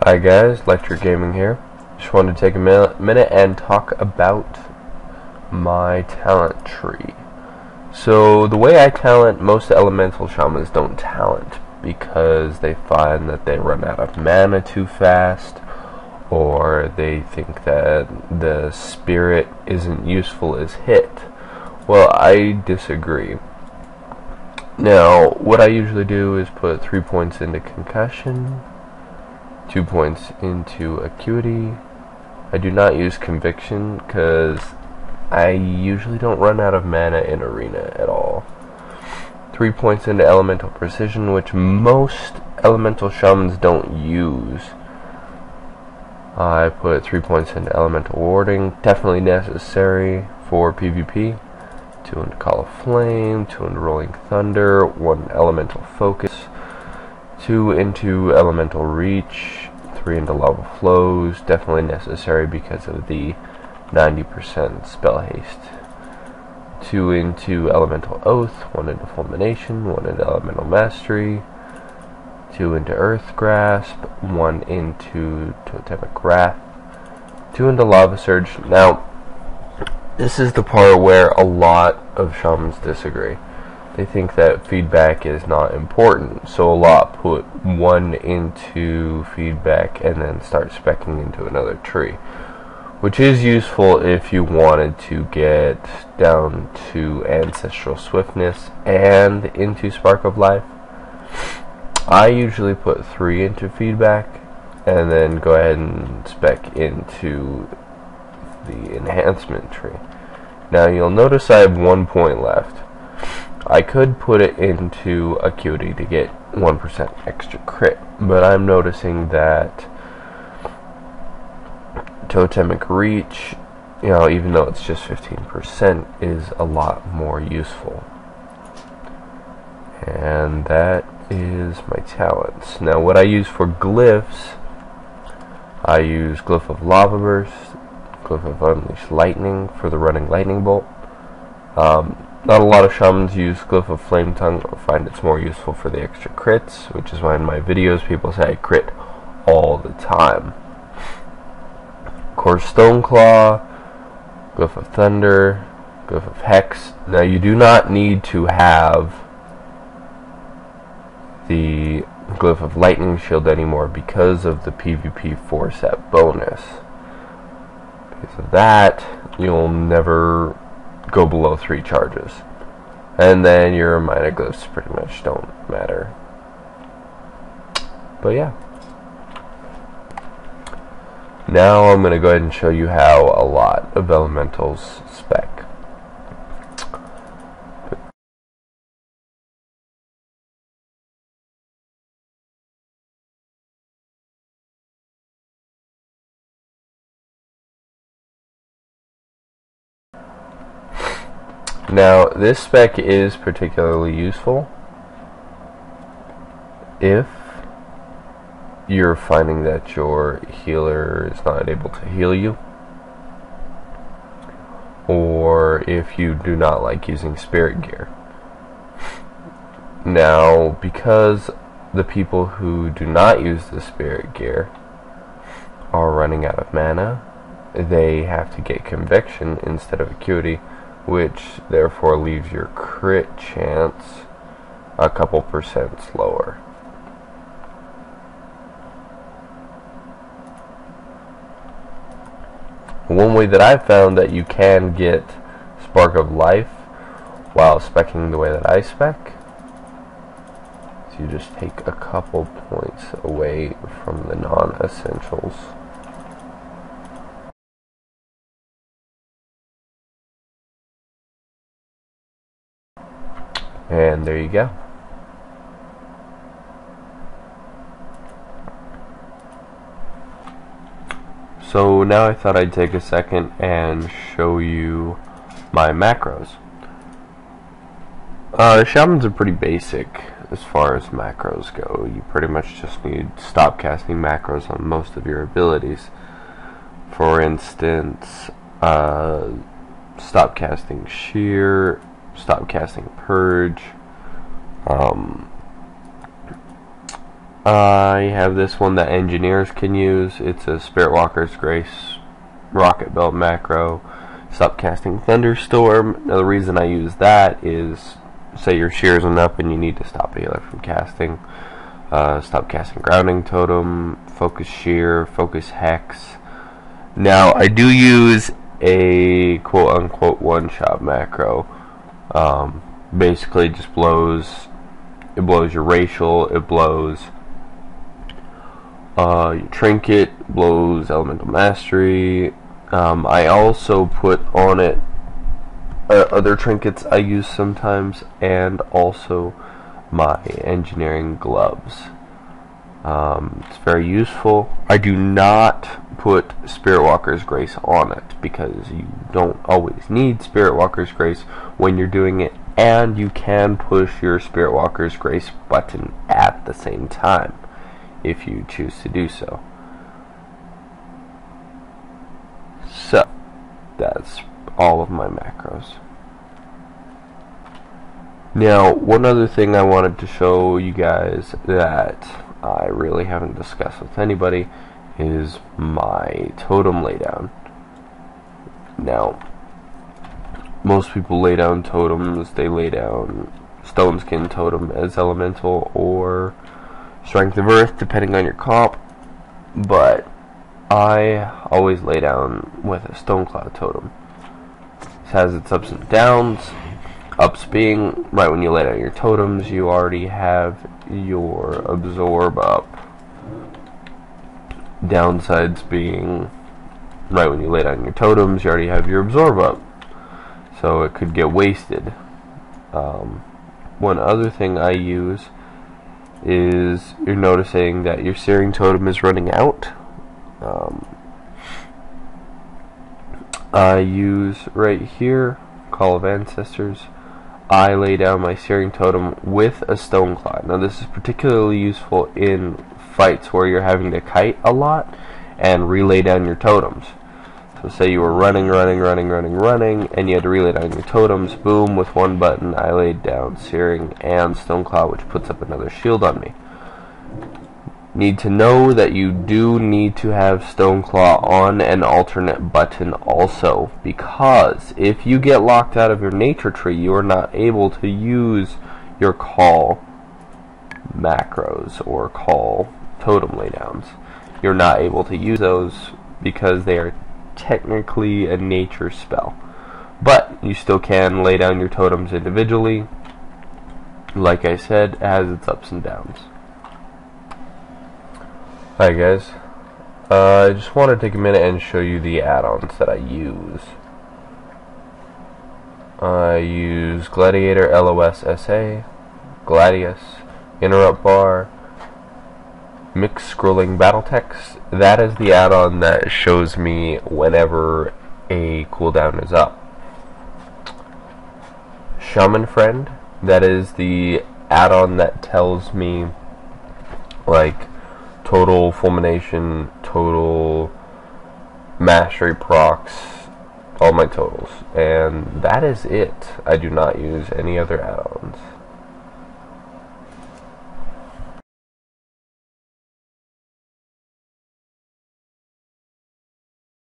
Hi guys, Lectrik Gaming here. Just wanted to take a minute and talk about my talent tree. So the way I talent, most elemental shamans don't talent because they find that they run out of mana too fast, or they think that the spirit isn't useful as hit. Well, I disagree. Now, what I usually do is put 3 points into concussion, 2 points into acuity. I do not use conviction because I usually don't run out of mana in arena at all. 3 points into elemental precision, which most elemental shamans don't use. I put 3 points into elemental warding, definitely necessary for PvP. 2 into Call of Flame, 2 into Rolling Thunder, 1 elemental focus, 2 into elemental reach, 3 into lava flows, definitely necessary because of the 90% spell haste. 2 into elemental oath, 1 into fulmination, 1 into elemental mastery, 2 into earth grasp, 1 into totemic wrath, 2 into lava surge. Now, this is the part where a lot of shamans disagree. They think that feedback is not important, so a lot put 1 into feedback and then start speccing into another tree, which is useful if you wanted to get down to ancestral swiftness and into spark of life. I usually put 3 into feedback and then go ahead and spec into the enhancement tree. Now you'll notice I have 1 point left. I could put it into acuity to get 1% extra crit, but I'm noticing that totemic reach, even though it's just 15%, is a lot more useful. And that is my talents. Now what I use for glyphs, I use Glyph of Lava Burst, Glyph of Unleash Lightning for the running lightning bolt. Not a lot of shamans use Glyph of Flame Tongue or find it's more useful for the extra crits, which is why in my videos people say I crit all the time. Of course, Stoneclaw, Glyph of Thunder, Glyph of Hex. Now you do not need to have the Glyph of Lightning Shield anymore because of the PvP 4-set bonus. Because of that, you'll never go below 3 charges. And then your minor glyphs pretty much don't matter. But yeah. Now I'm going to go ahead and show you how a lot of elementals spec. Now, this spec is particularly useful if you're finding that your healer is not able to heal you, or if you do not like using spirit gear. Now, because the people who do not use the spirit gear are running out of mana, they have to get conviction instead of acuity, which therefore leaves your crit chance a couple % lower. One way that I've found that you can get Spark of Life while speccing the way that I spec is you just take a couple points away from the non-essentials. And there you go. So now I thought I'd take a second and show you my macros. Shamans are pretty basic as far as macros go. You pretty much just need stop casting macros on most of your abilities. For instance, stop casting Shear, stop casting Purge, I have this one that engineers can use. It's a Spirit Walker's Grace Rocket Belt macro. Stop casting Thunderstorm. Now the reason I use that is, say your shears went up and you need to stop a healer from casting. Stop casting Grounding Totem, Focus Shear, Focus Hex. Now I do use a quote-unquote one-shot macro. Basically just it blows your Racial, it blows your Trinket, blows Elemental Mastery. I also put on it other trinkets I use sometimes, and also my engineering gloves. It's very useful. I do not put Spirit Walker's Grace on it because you don't always need Spirit Walker's Grace when you're doing it, and you can push your Spirit Walker's Grace button at the same time if you choose to do so. So that's all of my macros. Now, one other thing I wanted to show you guys that I really haven't discussed with anybody is my totem laydown. Now, most people lay down totems. They lay down Stone Skin Totem as elemental or Strength of Earth, depending on your comp, but I always lay down with a Stoneclaw Totem. This has its ups and downs. Ups being, right when you lay down your totems, you already have your absorb up. Downsides being, right when you lay down your totems, you already have your absorb up. So it could get wasted. One other thing I use is you're noticing that your Searing Totem is running out. I use right here, Call of Ancestors. I lay down my Searing Totem with a Stoneclaw. Now this is particularly useful in fights where you're having to kite a lot and relay down your totems. So say you were running, and you had to relay down your totems. Boom, with one button I laid down Searing and Stoneclaw, which puts up another shield on me. Need to know that you do need to have Stoneclaw on an alternate button also, because if you get locked out of your nature tree, you are not able to use your call macros or call totem laydowns. You're not able to use those because they are technically a nature spell, but you still can lay down your totems individually. Like I said, it has its ups and downs. Hi guys, I just want to take a minute and show you the add-ons that I use. I use Gladiator LOS SA, Gladius, Interrupt Bar, Mixed Scrolling Battle Text. That is the add-on that shows me whenever a cooldown is up. Shaman Friend, that is the add-on that tells me like total fulmination, total mastery procs, all my totals, and that is it. I do not use any other add-ons.